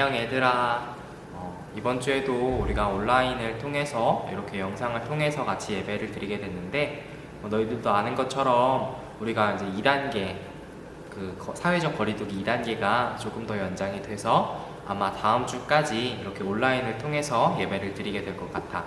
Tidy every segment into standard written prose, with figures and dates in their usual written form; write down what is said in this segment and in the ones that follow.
안녕 얘들아. 이번 주에도 우리가 온라인을 통해서 이렇게 영상을 통해서 같이 예배를 드리게 됐는데, 너희들도 아는 것처럼 우리가 이제 2단계 사회적 거리두기 2단계가 조금 더 연장이 돼서 아마 다음 주까지 이렇게 온라인을 통해서 예배를 드리게 될 것 같아.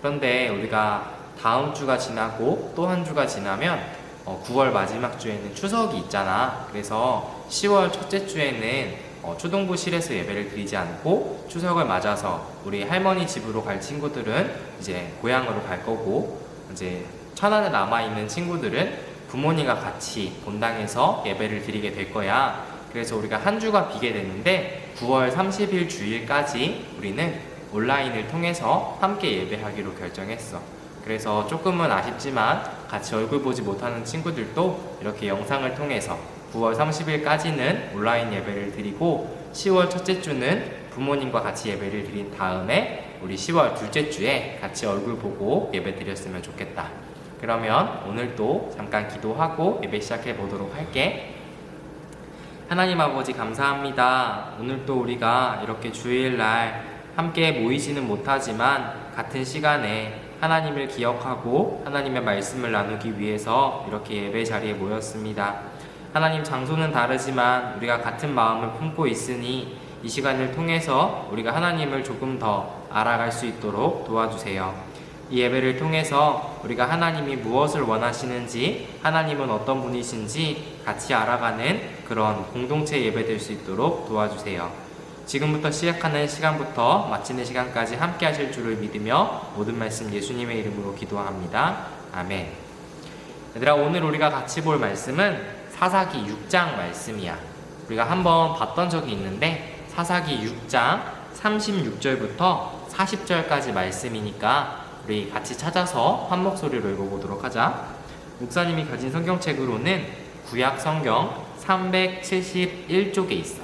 그런데 우리가 다음 주가 지나고 또 한 주가 지나면 9월 마지막 주에는 추석이 있잖아. 그래서 10월 첫째 주에는 초등부실에서 예배를 드리지 않고 추석을 맞아서 우리 할머니 집으로 갈 친구들은 이제 고향으로 갈 거고, 이제 천안에 남아있는 친구들은 부모님과 같이 본당에서 예배를 드리게 될 거야. 그래서 우리가 한 주가 비게 됐는데 9월 30일 주일까지 우리는 온라인을 통해서 함께 예배하기로 결정했어. 그래서 조금은 아쉽지만 같이 얼굴 보지 못하는 친구들도 이렇게 영상을 통해서 9월 30일까지는 온라인 예배를 드리고, 10월 첫째 주는 부모님과 같이 예배를 드린 다음에 우리 10월 둘째 주에 같이 얼굴 보고 예배 드렸으면 좋겠다. 그러면 오늘도 잠깐 기도하고 예배 시작해 보도록 할게. 하나님 아버지 감사합니다. 오늘도 우리가 이렇게 주일날 함께 모이지는 못하지만 같은 시간에 하나님을 기억하고 하나님의 말씀을 나누기 위해서 이렇게 예배 자리에 모였습니다. 하나님, 장소는 다르지만 우리가 같은 마음을 품고 있으니 이 시간을 통해서 우리가 하나님을 조금 더 알아갈 수 있도록 도와주세요. 이 예배를 통해서 우리가 하나님이 무엇을 원하시는지, 하나님은 어떤 분이신지 같이 알아가는 그런 공동체 예배 될 수 있도록 도와주세요. 지금부터 시작하는 시간부터 마치는 시간까지 함께 하실 줄을 믿으며 모든 말씀 예수님의 이름으로 기도합니다. 아멘. 얘들아, 오늘 우리가 같이 볼 말씀은 사사기 6장 말씀이야. 우리가 한번 봤던 적이 있는데 사사기 6장 36절부터 40절까지 말씀이니까 우리 같이 찾아서 한 목소리로 읽어보도록 하자. 목사님이 가진 성경책으로는 구약 성경 371쪽에 있어.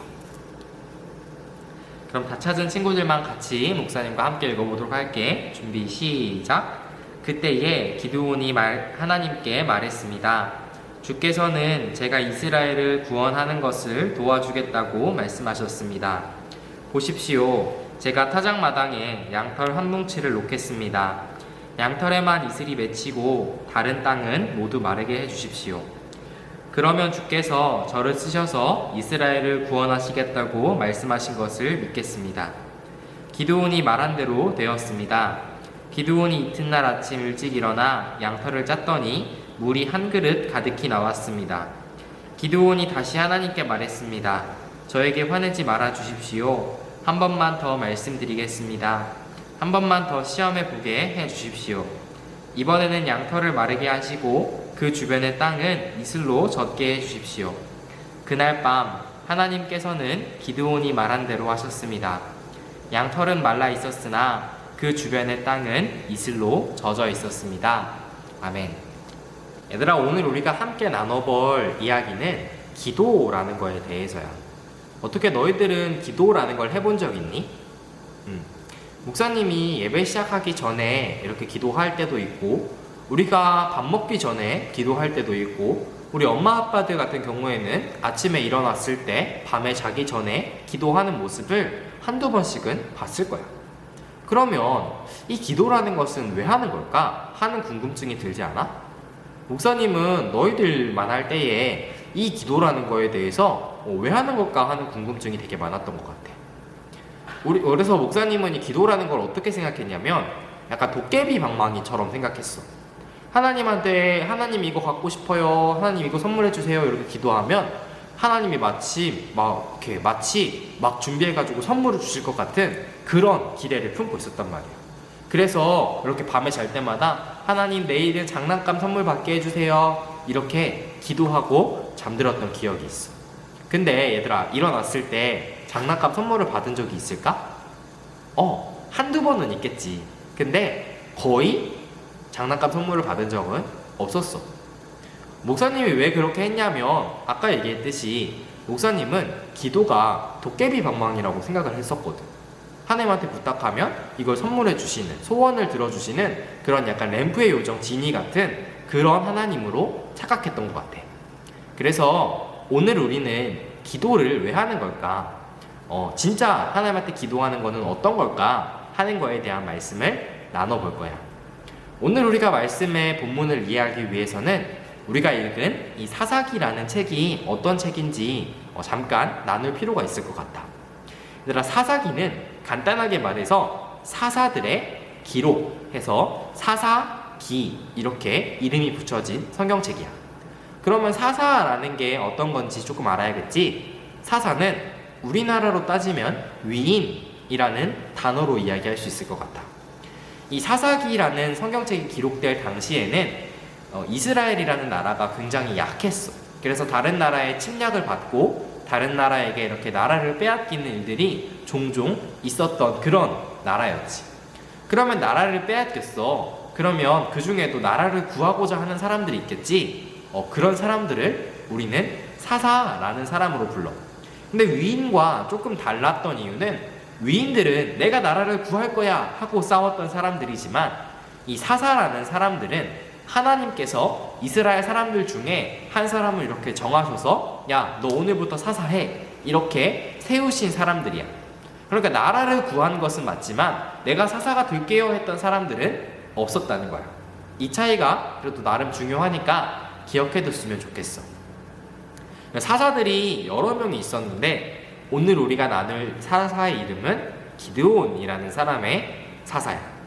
그럼 다 찾은 친구들만 같이 목사님과 함께 읽어보도록 할게. 준비 시작. 그때에 기드온이 하나님께 말했습니다. 주께서는 제가 이스라엘을 구원하는 것을 도와주겠다고 말씀하셨습니다. 보십시오. 제가 타작마당에 양털 한 뭉치를 놓겠습니다. 양털에만 이슬이 맺히고 다른 땅은 모두 마르게 해주십시오. 그러면 주께서 저를 쓰셔서 이스라엘을 구원하시겠다고 말씀하신 것을 믿겠습니다. 기드온이 말한 대로 되었습니다. 기드온이 이튿날 아침 일찍 일어나 양털을 짰더니 물이 한 그릇 가득히 나왔습니다. 기드온이 다시 하나님께 말했습니다. 저에게 화내지 말아 주십시오. 한 번만 더 말씀드리겠습니다. 한 번만 더 시험해 보게 해 주십시오. 이번에는 양털을 마르게 하시고 그 주변의 땅은 이슬로 젖게 해 주십시오. 그날 밤 하나님께서는 기드온이 말한 대로 하셨습니다. 양털은 말라 있었으나 그 주변의 땅은 이슬로 젖어 있었습니다. 아멘. 얘들아, 오늘 우리가 함께 나눠볼 이야기는 기도라는 거에 대해서야. 어떻게 너희들은 기도라는 걸 해본 적 있니? 목사님이 예배 시작하기 전에 이렇게 기도할 때도 있고, 우리가 밥 먹기 전에 기도할 때도 있고, 우리 엄마 아빠들 같은 경우에는 아침에 일어났을 때, 밤에 자기 전에 기도하는 모습을 한두 번씩은 봤을 거야. 그러면 이 기도라는 것은 왜 하는 걸까? 하는 궁금증이 들지 않아? 목사님은 너희들만 할 때에 이 기도라는 거에 대해서 왜 하는 걸까 하는 궁금증이 되게 많았던 것 같아. 그래서 목사님은 이 기도라는 걸 어떻게 생각했냐면 약간 도깨비 방망이처럼 생각했어. 하나님한테 하나님 이거 갖고 싶어요, 하나님 이거 선물해 주세요 이렇게 기도하면 하나님이 마치 막 준비해가지고 선물을 주실 것 같은 그런 기대를 품고 있었단 말이야. 그래서 이렇게 밤에 잘 때마다 하나님 내일은 장난감 선물 받게 해주세요 이렇게 기도하고 잠들었던 기억이 있어. 근데 얘들아, 일어났을 때 장난감 선물을 받은 적이 있을까? 한두 번은 있겠지. 근데 거의 장난감 선물을 받은 적은 없었어. 목사님이 왜 그렇게 했냐면 아까 얘기했듯이 목사님은 기도가 도깨비 방망이라고 생각을 했었거든. 하나님한테 부탁하면 이걸 선물해 주시는, 소원을 들어주시는 그런 약간 램프의 요정 지니 같은 그런 하나님으로 착각했던 것 같아. 그래서 오늘 우리는 기도를 왜 하는 걸까? 진짜 하나님한테 기도하는 거는 어떤 걸까 하는 거에 대한 말씀을 나눠볼 거야. 오늘 우리가 말씀의 본문을 이해하기 위해서는 우리가 읽은 이 사사기라는 책이 어떤 책인지 잠깐 나눌 필요가 있을 것 같아. 얘들아, 사사기는 간단하게 말해서 사사들의 기록해서 사사기 이렇게 이름이 붙여진 성경책이야. 그러면 사사라는 게 어떤 건지 조금 알아야겠지. 사사는 우리나라로 따지면 위인이라는 단어로 이야기할 수 있을 것 같아. 이 사사기라는 성경책이 기록될 당시에는 이스라엘이라는 나라가 굉장히 약했어. 그래서 다른 나라의 침략을 받고 다른 나라에게 이렇게 나라를 빼앗기는 일들이 종종 있었던 그런 나라였지. 그러면 나라를 빼앗겼어. 그러면 그 중에도 나라를 구하고자 하는 사람들이 있겠지. 그런 사람들을 우리는 사사라는 사람으로 불러. 근데 위인과 조금 달랐던 이유는 위인들은 내가 나라를 구할 거야 하고 싸웠던 사람들이지만 이 사사라는 사람들은 하나님께서 이스라엘 사람들 중에 한 사람을 이렇게 정하셔서 야, 너 오늘부터 사사해 이렇게 세우신 사람들이야. 그러니까 나라를 구한 것은 맞지만 내가 사사가 될게요 했던 사람들은 없었다는 거야. 이 차이가 그래도 나름 중요하니까 기억해뒀으면 좋겠어. 사사들이 여러 명이 있었는데 오늘 우리가 나눌 사사의 이름은 기드온이라는 사람의 사사야.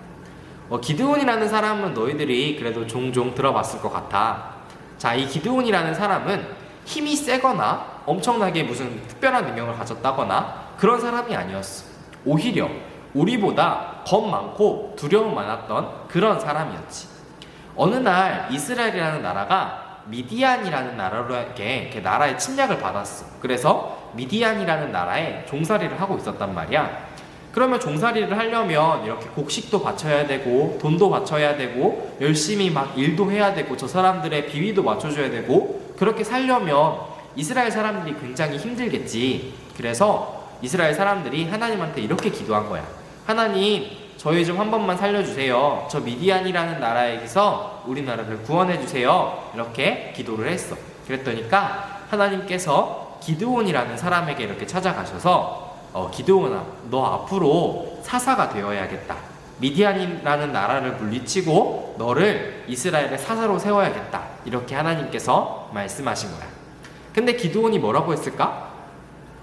기드온이라는 사람은 너희들이 그래도 종종 들어봤을 것 같아. 자, 이 기드온이라는 사람은 힘이 세거나 엄청나게 무슨 특별한 능력을 가졌다거나 그런 사람이 아니었어. 오히려 우리보다 겁 많고 두려움 많았던 그런 사람이었지. 어느 날 이스라엘이라는 나라가 미디안이라는 나라로에게 나라의 침략을 받았어. 그래서 미디안이라는 나라에 종살이를 하고 있었단 말이야. 그러면 종살이를 하려면 이렇게 곡식도 바쳐야 되고 돈도 바쳐야 되고 열심히 막 일도 해야 되고 저 사람들의 비위도 맞춰줘야 되고 그렇게 살려면 이스라엘 사람들이 굉장히 힘들겠지. 그래서 이스라엘 사람들이 하나님한테 이렇게 기도한 거야. 하나님, 저희 좀 한 번만 살려주세요. 저 미디안이라는 나라에서 우리나라를 구원해주세요. 이렇게 기도를 했어. 그랬더니까 하나님께서 기드온이라는 사람에게 이렇게 찾아가셔서 기드온아, 너 앞으로 사사가 되어야겠다. 미디안이라는 나라를 물리치고 너를 이스라엘의 사사로 세워야겠다. 이렇게 하나님께서 말씀하신 거야. 근데 기드온이 뭐라고 했을까?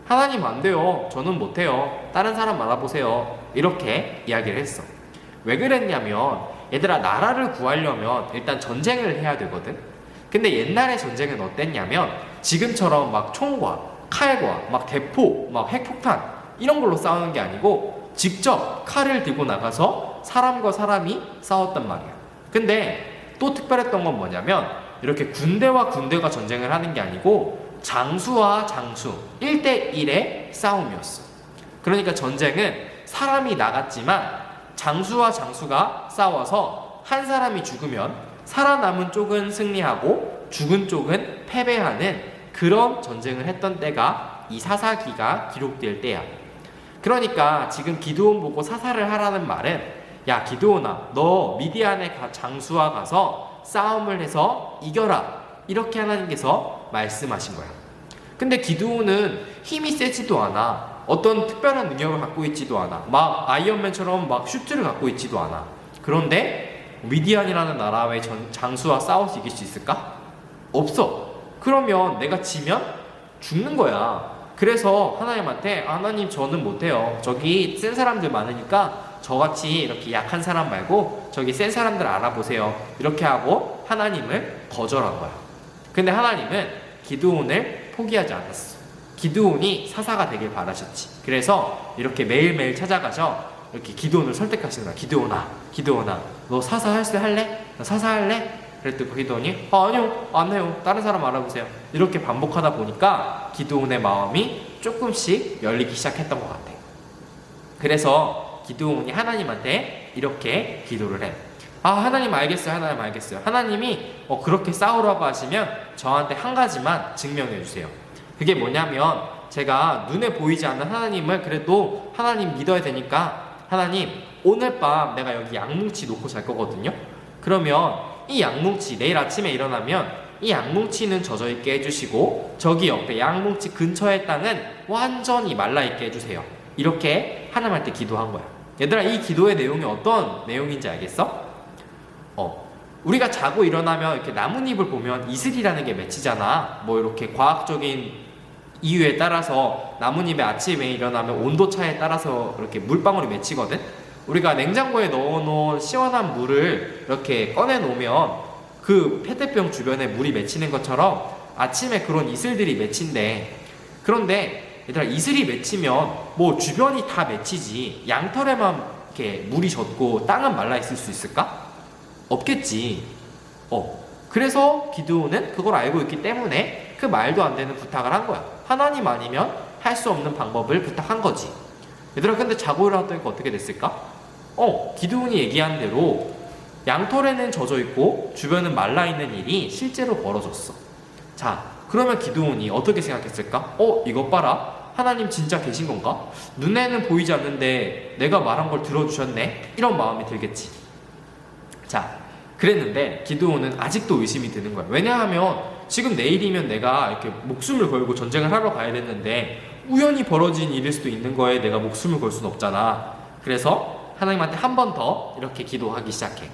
하나님 안 돼요. 저는 못해요. 다른 사람 알아보세요. 이렇게 이야기를 했어. 왜 그랬냐면 얘들아, 나라를 구하려면 일단 전쟁을 해야 되거든. 근데 옛날의 전쟁은 어땠냐면 지금처럼 막 총과 칼과 막 대포, 막 핵폭탄 이런 걸로 싸우는 게 아니고 직접 칼을 들고 나가서 사람과 사람이 싸웠단 말이야. 근데 또 특별했던 건 뭐냐면 이렇게 군대와 군대가 전쟁을 하는 게 아니고 장수와 장수 1대1의 싸움이었어. 그러니까 전쟁은 사람이 나갔지만 장수와 장수가 싸워서 한 사람이 죽으면 살아남은 쪽은 승리하고 죽은 쪽은 패배하는 그런 전쟁을 했던 때가 이 사사기가 기록될 때야. 그러니까 지금 기드온 보고 사사를 하라는 말은 야, 기드온아, 너 미디안의 장수와 가서 싸움을 해서 이겨라. 이렇게 하나님께서 말씀하신 거야. 근데 기드온은 힘이 세지도 않아. 어떤 특별한 능력을 갖고 있지도 않아. 막 아이언맨처럼 막 슈트를 갖고 있지도 않아. 그런데 미디안이라는 나라의 장수와 싸워서 이길 수 있을까? 없어. 그러면 내가 지면 죽는 거야. 그래서 하나님한테 하나님, 저는 못해요. 저기 센 사람들 많으니까 저같이 이렇게 약한 사람 말고 저기 센 사람들 알아보세요. 이렇게 하고 하나님을 거절한 거야. 근데 하나님은 기드온을 포기하지 않았어. 기드온이 사사가 되길 바라셨지. 그래서 이렇게 매일매일 찾아가서 이렇게 기드온을 설득하시는 거야. 기드온아, 너 사사 할래? 너 사사 할래? 그랬더니 기드온이 아니요, 안 해요. 다른 사람 알아보세요. 이렇게 반복하다 보니까 기드온의 마음이 조금씩 열리기 시작했던 것 같아. 그래서 기드온이 하나님한테 이렇게 기도를 해. 하나님 알겠어요. 하나님 알겠어요. 하나님이 그렇게 싸우라고 하시면 저한테 한 가지만 증명해 주세요. 그게 뭐냐면 제가 눈에 보이지 않는 하나님을 그래도 하나님 믿어야 되니까 하나님, 오늘 밤 내가 여기 양뭉치 놓고 잘 거거든요. 그러면 이 양뭉치 내일 아침에 일어나면 이 양뭉치는 젖어 있게 해주시고 저기 옆에 양뭉치 근처의 땅은 완전히 말라 있게 해주세요. 이렇게 하나님한테 기도한 거야. 얘들아, 이 기도의 내용이 어떤 내용인지 알겠어? 우리가 자고 일어나면 이렇게 나뭇잎을 보면 이슬이라는 게 맺히잖아. 뭐 이렇게 과학적인 이유에 따라서 나뭇잎에 아침에 일어나면 온도차에 따라서 이렇게 물방울이 맺히거든. 우리가 냉장고에 넣어놓은 시원한 물을 이렇게 꺼내 놓으면 그 페트병 주변에 물이 맺히는 것처럼 아침에 그런 이슬들이 맺힌대. 그런데 얘들아, 이슬이 맺히면 뭐 주변이 다 맺히지 양털에만 이렇게 물이 젖고 땅은 말라 있을 수 있을까? 없겠지. 그래서 기드온은 그걸 알고 있기 때문에 그 말도 안 되는 부탁을 한 거야. 하나님 아니면 할 수 없는 방법을 부탁한 거지. 얘들아, 근데 자고 일어났더니 어떻게 됐을까? 기드온이 얘기한 대로 양털에는 젖어 있고 주변은 말라 있는 일이 실제로 벌어졌어. 자, 그러면 기드온이 어떻게 생각했을까? 이것 봐라. 하나님 진짜 계신 건가? 눈에는 보이지 않는데 내가 말한 걸 들어주셨네? 이런 마음이 들겠지. 자, 그랬는데 기드온은 아직도 의심이 드는 거야. 왜냐하면 지금 내일이면 내가 이렇게 목숨을 걸고 전쟁을 하러 가야 됐는데 우연히 벌어진 일일 수도 있는 거에 내가 목숨을 걸 수는 없잖아. 그래서 하나님한테 한 번 더 이렇게 기도하기 시작해.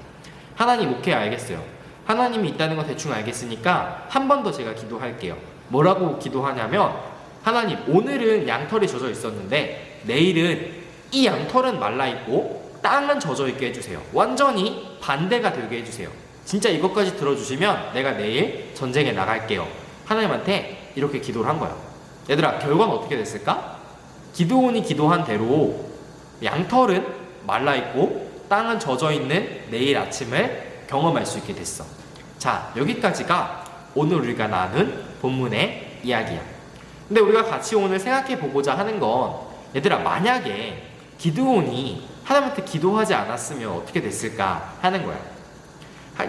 하나님, 오케이, 알겠어요. 하나님이 있다는 건 대충 알겠으니까 한 번 더 제가 기도할게요. 뭐라고 기도하냐면, 하나님, 오늘은 양털이 젖어 있었는데 내일은 이 양털은 말라 있고 땅은 젖어 있게 해주세요. 완전히 반대가 되게 해주세요. 진짜 이것까지 들어주시면 내가 내일 전쟁에 나갈게요. 하나님한테 이렇게 기도를 한 거야. 얘들아, 결과는 어떻게 됐을까? 기드온이 기도한 대로 양털은 말라 있고 땅은 젖어 있는 내일 아침을 경험할 수 있게 됐어. 자, 여기까지가 오늘 우리가 나눈 본문의 이야기야. 근데 우리가 같이 오늘 생각해 보고자 하는 건, 얘들아, 만약에 기드온이 하나님한테 기도하지 않았으면 어떻게 됐을까 하는 거야.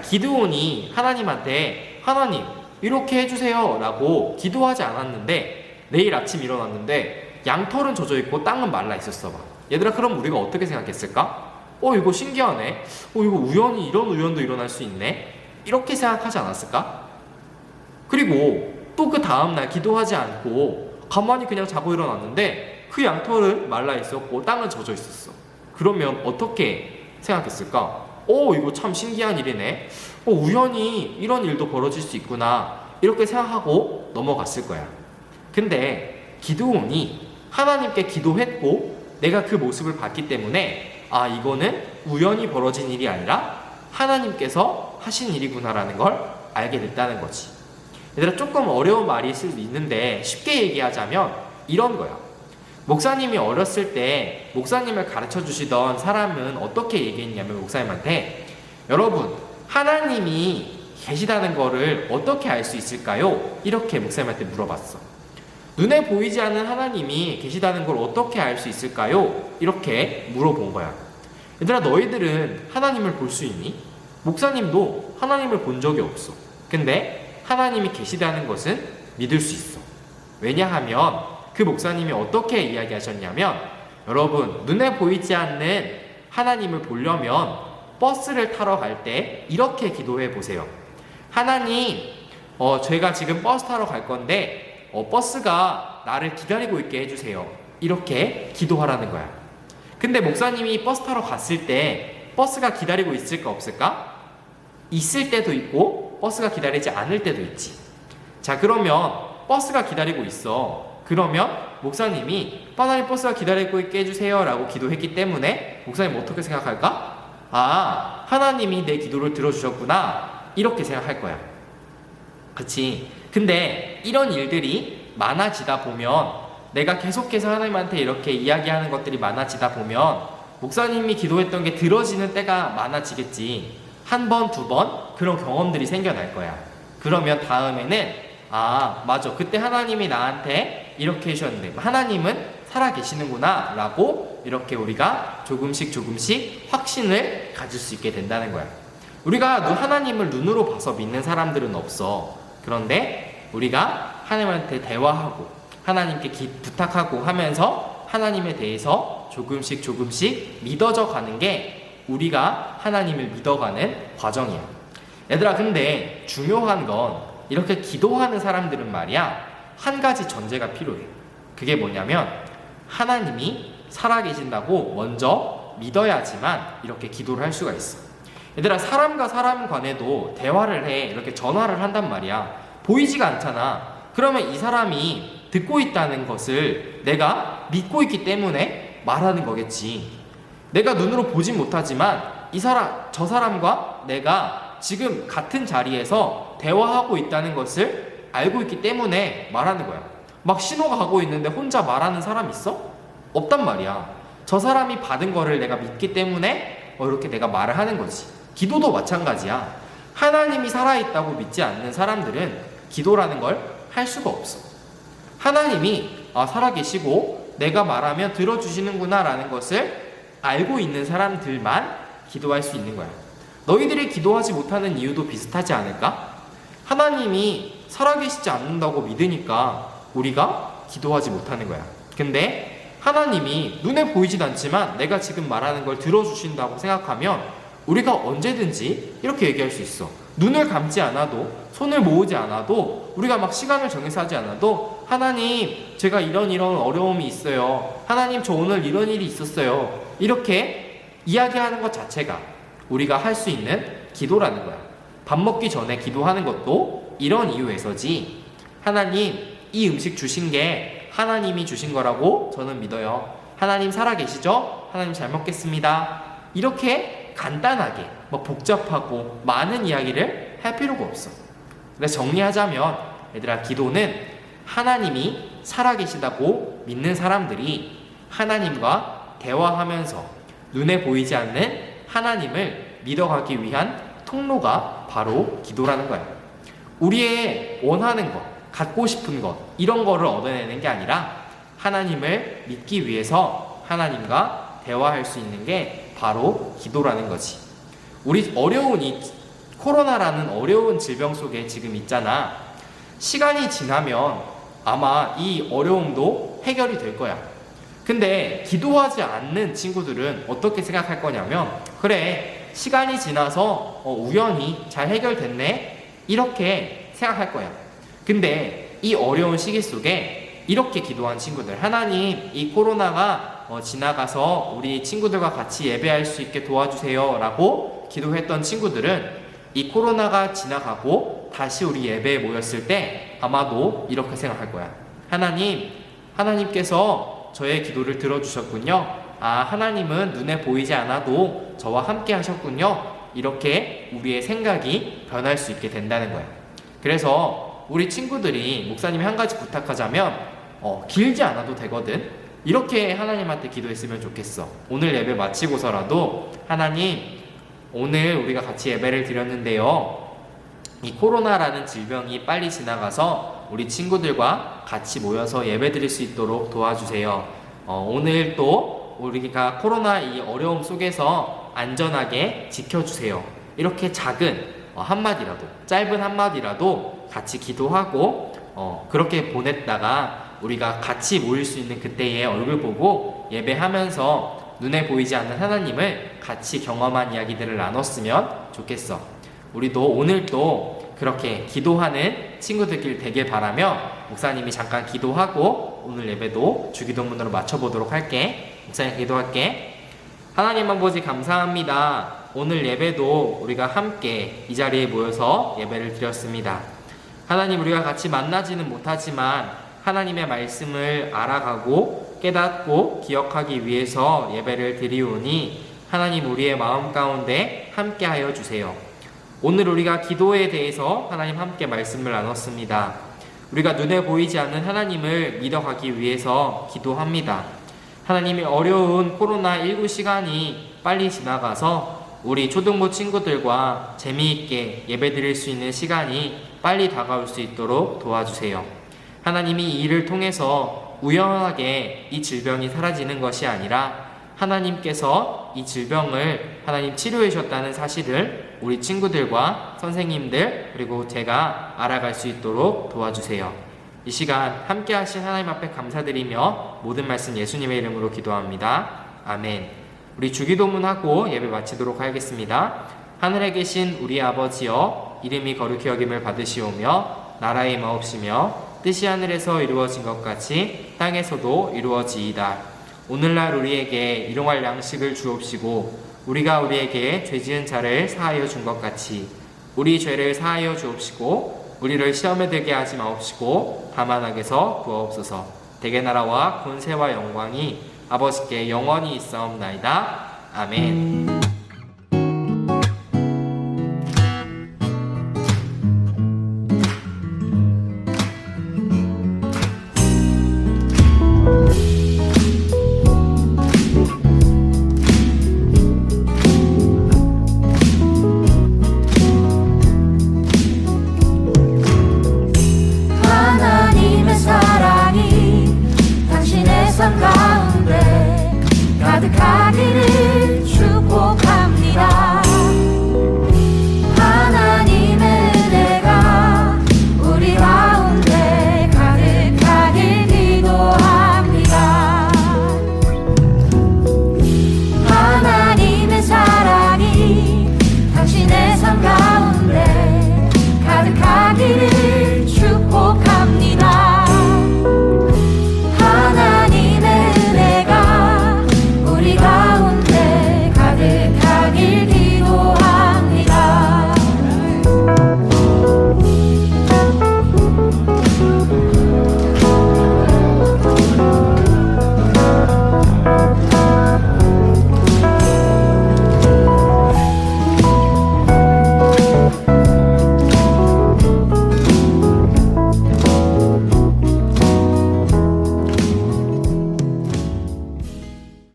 기드온이 하나님한테 하나님 이렇게 해주세요 라고 기도하지 않았는데 내일 아침 일어났는데 양털은 젖어 있고 땅은 말라 있었어 봐. 얘들아, 그럼 우리가 어떻게 생각했을까? 이거 신기하네. 이거 우연히 이런 우연도 일어날 수 있네. 이렇게 생각하지 않았을까? 그리고 또 그 다음날 기도하지 않고 가만히 그냥 자고 일어났는데 그 양털은 말라 있었고 땅은 젖어 있었어. 그러면 어떻게 생각했을까? 이거 참 신기한 일이네. 우연히 이런 일도 벌어질 수 있구나. 이렇게 생각하고 넘어갔을 거야. 근데 기드온이 하나님께 기도했고 내가 그 모습을 봤기 때문에 이거는 우연히 벌어진 일이 아니라 하나님께서 하신 일이구나라는 걸 알게 됐다는 거지. 얘들아, 조금 어려운 말일 수도 있는데 쉽게 얘기하자면 이런 거야. 목사님이 어렸을 때 목사님을 가르쳐 주시던 사람은 어떻게 얘기했냐면 목사님한테, 여러분, 하나님이 계시다는 거를 어떻게 알 수 있을까요? 이렇게 목사님한테 물어봤어. 눈에 보이지 않는 하나님이 계시다는 걸 어떻게 알 수 있을까요? 이렇게 물어본 거야. 얘들아, 너희들은 하나님을 볼 수 있니? 목사님도 하나님을 본 적이 없어. 근데 하나님이 계시다는 것은 믿을 수 있어. 왜냐하면 그 목사님이 어떻게 이야기하셨냐면, 여러분, 눈에 보이지 않는 하나님을 보려면 버스를 타러 갈 때 이렇게 기도해 보세요. 하나님, 제가 지금 버스 타러 갈 건데 버스가 나를 기다리고 있게 해주세요. 이렇게 기도하라는 거야. 근데 목사님이 버스 타러 갔을 때 버스가 기다리고 있을까 없을까? 있을 때도 있고 버스가 기다리지 않을 때도 있지. 자, 그러면 버스가 기다리고 있어. 그러면 목사님이 하나님 버스가 기다리고 있게 해주세요 라고 기도했기 때문에 목사님 어떻게 생각할까? 하나님이 내 기도를 들어주셨구나, 이렇게 생각할 거야. 그치? 근데 이런 일들이 많아지다 보면, 내가 계속해서 하나님한테 이렇게 이야기하는 것들이 많아지다 보면 목사님이 기도했던 게 들어지는 때가 많아지겠지. 한 번, 두 번 그런 경험들이 생겨날 거야. 그러면 다음에는 맞아, 그때 하나님이 나한테 이렇게 해주셨는데 하나님은 살아계시는구나 라고 이렇게 우리가 조금씩 확신을 가질 수 있게 된다는 거야. 우리가 하나님을 눈으로 봐서 믿는 사람들은 없어. 그런데 우리가 하나님한테 대화하고 하나님께 부탁하고 하면서 하나님에 대해서 조금씩 믿어져 가는 게 우리가 하나님을 믿어가는 과정이야. 얘들아, 근데 중요한 건 이렇게 기도하는 사람들은 말이야, 한 가지 전제가 필요해. 그게 뭐냐면 하나님이 살아계신다고 먼저 믿어야지만 이렇게 기도를 할 수가 있어. 얘들아, 사람과 사람 간에도 대화를 해. 이렇게 전화를 한단 말이야. 보이지가 않잖아. 그러면 이 사람이 듣고 있다는 것을 내가 믿고 있기 때문에 말하는 거겠지. 내가 눈으로 보진 못하지만 저 사람과 내가 지금 같은 자리에서 대화하고 있다는 것을 알고 있기 때문에 말하는 거야. 막 신호가 가고 있는데 혼자 말하는 사람 있어? 없단 말이야. 저 사람이 받은 거를 내가 믿기 때문에 이렇게 내가 말을 하는 거지. 기도도 마찬가지야. 하나님이 살아있다고 믿지 않는 사람들은 기도라는 걸 할 수가 없어. 하나님이 살아계시고 내가 말하면 들어주시는구나 라는 것을 알고 있는 사람들만 기도할 수 있는 거야. 너희들이 기도하지 못하는 이유도 비슷하지 않을까? 하나님이 살아계시지 않는다고 믿으니까 우리가 기도하지 못하는 거야. 근데 하나님이 눈에 보이진 않지만 내가 지금 말하는 걸 들어주신다고 생각하면 우리가 언제든지 이렇게 얘기할 수 있어. 눈을 감지 않아도, 손을 모으지 않아도, 우리가 막 시간을 정해서 하지 않아도 하나님, 제가 이런 어려움이 있어요. 하나님, 저 오늘 이런 일이 있었어요. 이렇게 이야기하는 것 자체가 우리가 할 수 있는 기도라는 거야. 밥 먹기 전에 기도하는 것도 이런 이유에서지. 하나님, 이 음식 주신 게 하나님이 주신 거라고 저는 믿어요. 하나님 살아계시죠? 하나님 잘 먹겠습니다. 이렇게 간단하게 복잡하고 많은 이야기를 할 필요가 없어. 그래서 정리하자면 얘들아, 기도는 하나님이 살아계시다고 믿는 사람들이 하나님과 대화하면서 눈에 보이지 않는 하나님을 믿어가기 위한 통로가 바로 기도라는 거야. 우리의 원하는 것, 갖고 싶은 것, 이런 거를 얻어내는 게 아니라 하나님을 믿기 위해서 하나님과 대화할 수 있는 게 바로 기도라는 거지. 우리 어려운 이 코로나라는 어려운 질병 속에 지금 있잖아. 시간이 지나면 아마 이 어려움도 해결이 될 거야. 근데 기도하지 않는 친구들은 어떻게 생각할 거냐면, 그래, 시간이 지나서 우연히 잘 해결됐네, 이렇게 생각할 거야. 근데 이 어려운 시기 속에 이렇게 기도한 친구들, 하나님, 이 코로나가 지나가서 우리 친구들과 같이 예배할 수 있게 도와주세요 라고 기도했던 친구들은 이 코로나가 지나가고 다시 우리 예배에 모였을 때 아마도 이렇게 생각할 거야. 하나님께서 저의 기도를 들어주셨군요. 하나님은 눈에 보이지 않아도 저와 함께 하셨군요. 이렇게 우리의 생각이 변할 수 있게 된다는 거야. 그래서 우리 친구들이 목사님이 한 가지 부탁하자면 길지 않아도 되거든. 이렇게 하나님한테 기도했으면 좋겠어. 오늘 예배 마치고서라도 하나님, 오늘 우리가 같이 예배를 드렸는데요, 이 코로나라는 질병이 빨리 지나가서 우리 친구들과 같이 모여서 예배 드릴 수 있도록 도와주세요. 오늘 또 우리가 코로나 이 어려움 속에서 안전하게 지켜주세요. 이렇게 작은 한마디라도, 짧은 한마디라도 같이 기도하고 그렇게 보냈다가 우리가 같이 모일 수 있는 그때의 얼굴 보고 예배하면서 눈에 보이지 않는 하나님을 같이 경험한 이야기들을 나눴으면 좋겠어. 우리도 오늘도 그렇게 기도하는 친구들끼리 되길 바라며 목사님이 잠깐 기도하고 오늘 예배도 주기도문으로 마쳐보도록 할게. 목사님 기도할게. 하나님 아버지, 감사합니다. 오늘 예배도 우리가 함께 이 자리에 모여서 예배를 드렸습니다. 하나님, 우리가 같이 만나지는 못하지만 하나님의 말씀을 알아가고 깨닫고 기억하기 위해서 예배를 드리오니 하나님, 우리의 마음 가운데 함께하여 주세요. 오늘 우리가 기도에 대해서 하나님 함께 말씀을 나눴습니다. 우리가 눈에 보이지 않는 하나님을 믿어가기 위해서 기도합니다. 하나님이 어려운 코로나19 시간이 빨리 지나가서 우리 초등부 친구들과 재미있게 예배드릴 수 있는 시간이 빨리 다가올 수 있도록 도와주세요. 하나님이 이 일을 통해서 우연하게 이 질병이 사라지는 것이 아니라 하나님께서 이 질병을 하나님 치료해 주셨다는 사실을 우리 친구들과 선생님들 그리고 제가 알아갈 수 있도록 도와주세요. 이 시간 함께 하신 하나님 앞에 감사드리며 모든 말씀 예수님의 이름으로 기도합니다. 아멘. 우리 주기도문하고 예배 마치도록 하겠습니다. 하늘에 계신 우리 아버지여, 이름이 거룩히 여김을 받으시오며 나라의 마옵시며 뜻이 하늘에서 이루어진 것 같이 땅에서도 이루어지이다. 오늘날 우리에게 일용할 양식을 주옵시고 우리가 우리에게 죄지은 자를 사하여 준 것 같이 우리 죄를 사하여 주옵시고 우리를 시험에 들게 하지 마옵시고 다만 악에서 구하옵소서. 대개 나라와 권세와 영광이 아버지께 영원히 있사옵나이다. 아멘.